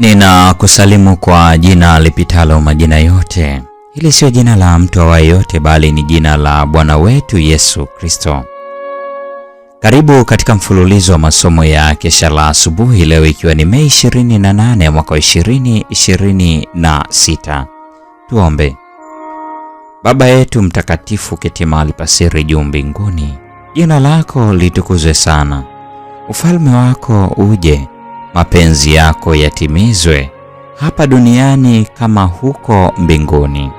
Ninakusalimu kwa jina lipitalo majina yote. Hili sio jina la mtu awaye yote, bali ni jina la Bwana wetu Yesu Kristo. Karibu katika mfululizo wa masomo ya kesha la asubuhi, leo ikiwa ni Mei 28 mwaka 2026. Tuombe. Baba yetu mtakatifu, keti mahali pa siri juu mbinguni, jina lako litukuzwe sana. Ufalme wako uje, mapenzi yako yatimizwe hapa duniani kama huko mbinguni.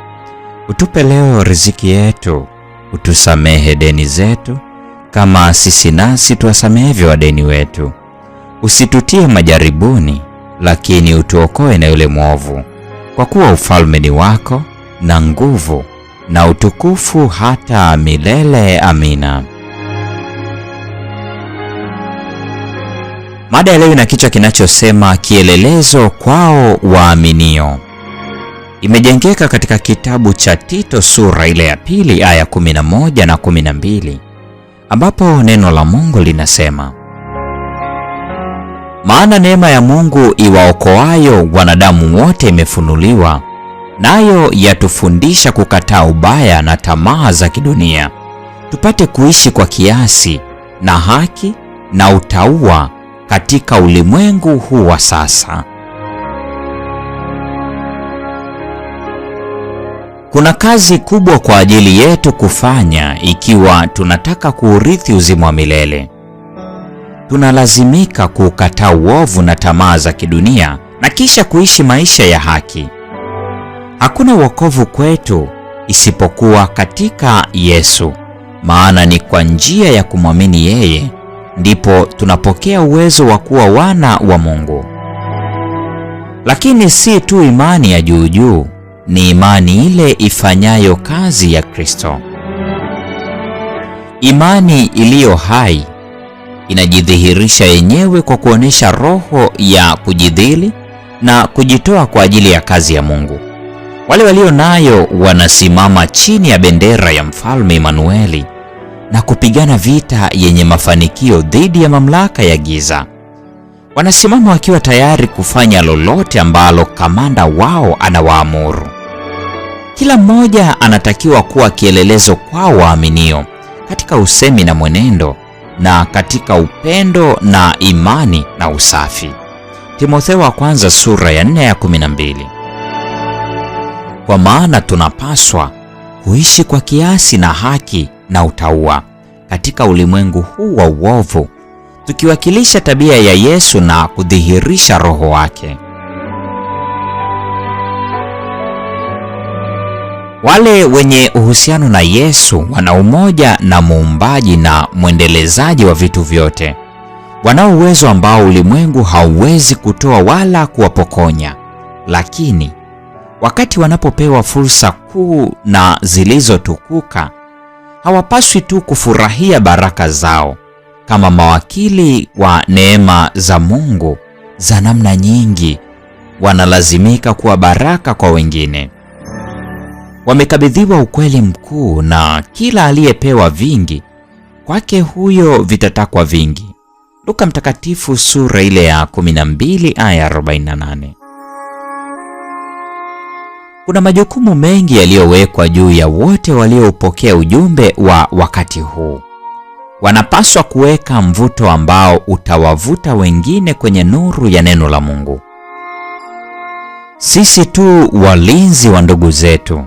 Utupe leo riziki yetu, utusamehe deni zetu kama sisi nasi tuwasamehevyo wadeni wetu. Usitutie majaribuni, lakini utuokoe na yule mwovu, kwa kuwa ufalme ni wako na nguvu na utukufu hata milele. Amina. Mada ya leo ina kichwa kinachosema kielelezo kwao waaminio. Imejengeka katika kitabu cha Tito sura ile ya 2 aya 11 na 12, ambapo neno la Mungu linasema, maana neema ya Mungu iwaokoayo wanadamu wote imefunuliwa, nayo yatufundisha kukataa ubaya na tamaa za kidunia, tupate kuishi kwa kiasi na haki na utauwa katika ulimwengu huu wa sasa. Kuna kazi kubwa kwa ajili yetu kufanya ikiwa tunataka kuurithi uzima wa milele. Tunalazimika kukataa uovu na tamaa za kidunia na kisha kuishi maisha ya haki. Hakuna wokovu kwetu isipokuwa katika Yesu, maana ni kwa njia ya kumwamini yeye ndipo tunapokea uwezo wa kuwa wana wa Mungu. Lakini si tu imani ya juu juu, ni imani ile ifanyayo kazi ya Kristo. Imani iliyo hai inajidhihirisha yenyewe kwa kuonesha roho ya kujidhili na kujitoa kwa ajili ya kazi ya Mungu. Wale walio nayo wanasimama chini ya bendera ya Mfalme Emanueli na kupigana vita yenye mafanikio dhidi ya mamlaka ya giza. Wanasimama wakiwa tayari kufanya lolote ambalo kamanda wao anawaamuru. Kila mmoja anatakiwa kuwa kielelezo kwa waaminio katika usemi na mwenendo, na katika upendo na imani na usafi. Timotheo wa kwanza sura ya 4 ya 12. Kwa maana tunapaswa kuishi kwa kiasi na haki na utauwa katika ulimwengu huu wa uovu, tukiwakilisha tabia ya Yesu na kudhihirisha roho wake. Wale wenye uhusiano na Yesu wana umoja na muumbaji na mwendelezaji wa vitu vyote. Wanao uwezo ambao ulimwengu hauwezi kutoa wala kuwapokonya. Lakini wakati wanapopewa fursa kuu na zilizotukuka, hawapaswi tu kufurahia baraka zao kama mawakili wa neema za Mungu za namna nyingi. Wanalazimika kuwa baraka kwa wengine. Wamekabidhiwa ukweli mkuu, na kila aliyepewa vingi, kwake huyo vitatakwa vingi. Luka mtakatifu sura ile ya 12 aya 48. Kuna majukumu mengi yaliyowekwa juu ya wote walioupokea ujumbe wa wakati huu. Wanapaswa kuweka mvuto ambao utawavuta wengine kwenye nuru ya neno la Mungu. Sisi tu walinzi wa ndugu zetu.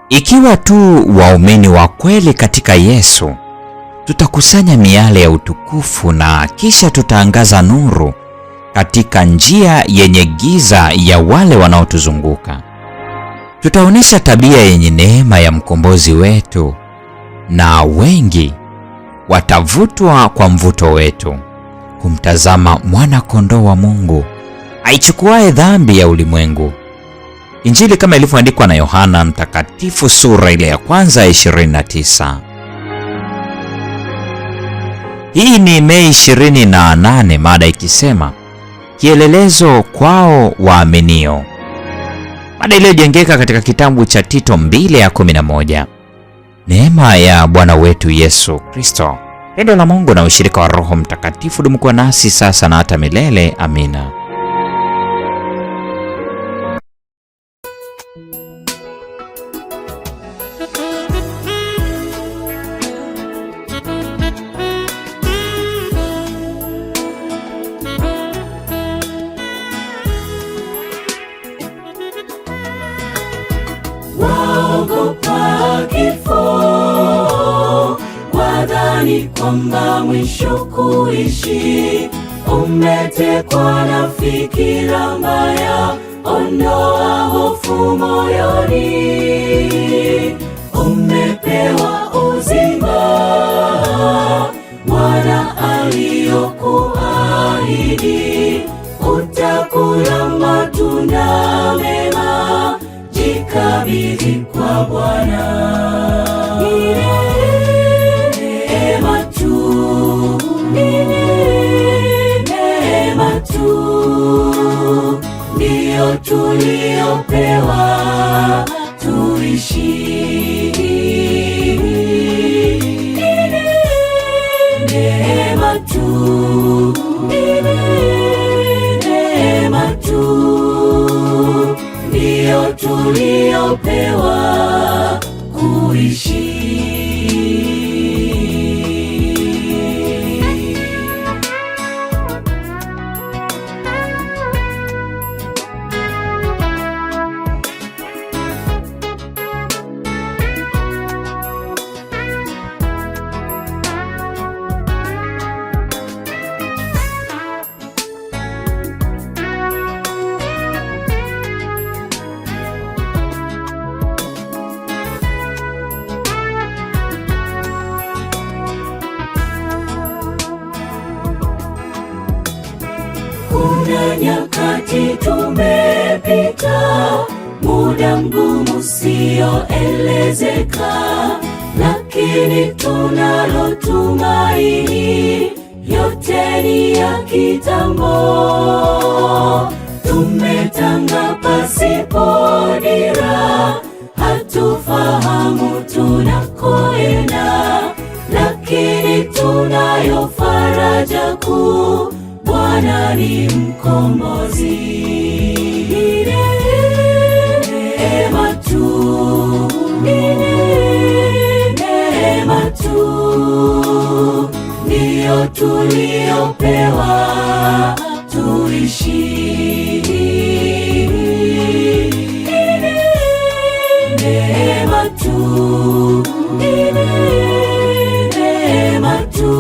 Ikiwa tu waumini wa kweli katika Yesu, tutakusanya miale ya utukufu na kisha tutaangaza nuru katika njia yenye giza ya wale wanaotuzunguka. Tutaonesha tabia yenye neema ya mkombozi wetu, na wengi watavutwa kwa mvuto wetu kumtazama mwana kondoo wa Mungu aichukuaye dhambi ya ulimwengu. Injili kama ilivyoandikwa na Yohana mtakatifu sura ile ya kwanza 29. Hii ni Mei 28, mada ikisema kielelezo kwao waaminio. Mada iliyojengeka katika kitabu cha Tito 2 ya 11. Neema ya Bwana wetu Yesu Kristo, Pendo la Mungu na ushirika wa Roho Mtakatifu dumu kuwa nasi sasa na hata milele. Amina. Waogopa kifo, wadhani kwamba mwisho kuishi. Umetekwa na fikira mbaya, ondoa hofu moyoni. Umepewa uzima, Bwana aliyokuahidi. Utakula matunda mema, jikabidhi kwa Bwana. Neema tu, neema tu, ndiyo tuliopewa tuishi. Neema tu, neema tu, ndiyo tuliopewa kuishi. Kuna nyakati tumepita, muda mgumu usioelezeka, lakini tunalo tumaini, yote ni ya kitambo. Tumetanga pasipo dira, hatufahamu tunakoenda, lakini tunayo faraja kuu, Bwana ni mkombozi. Neema tu, neema tu, ndiyo tuliopewa tuishi. Neema tu, neema tu,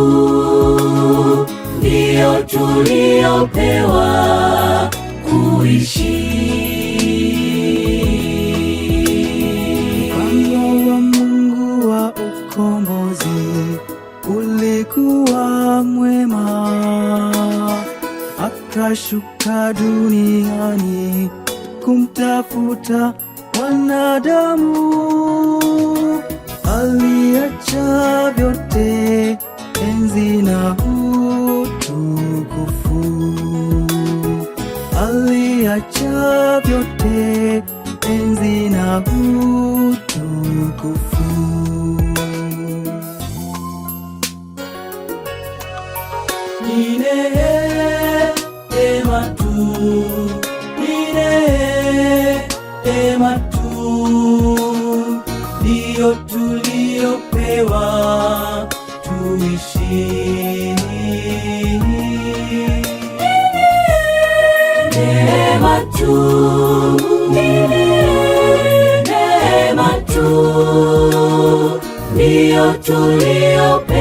ndiyo tuliopewa kuishi. Mpango wa Mungu wa ukombozi ulikuwa mwema, akashuka duniani kumtafuta wanadamu. Aliacha vyote, enzi na utukufu, aliacha vyote, enzi na utukufu. Ni neema tu, ni neema tu, ndiyo tuliopewa tuishi. Neema tu, neema tu, ndiyo tuliopewa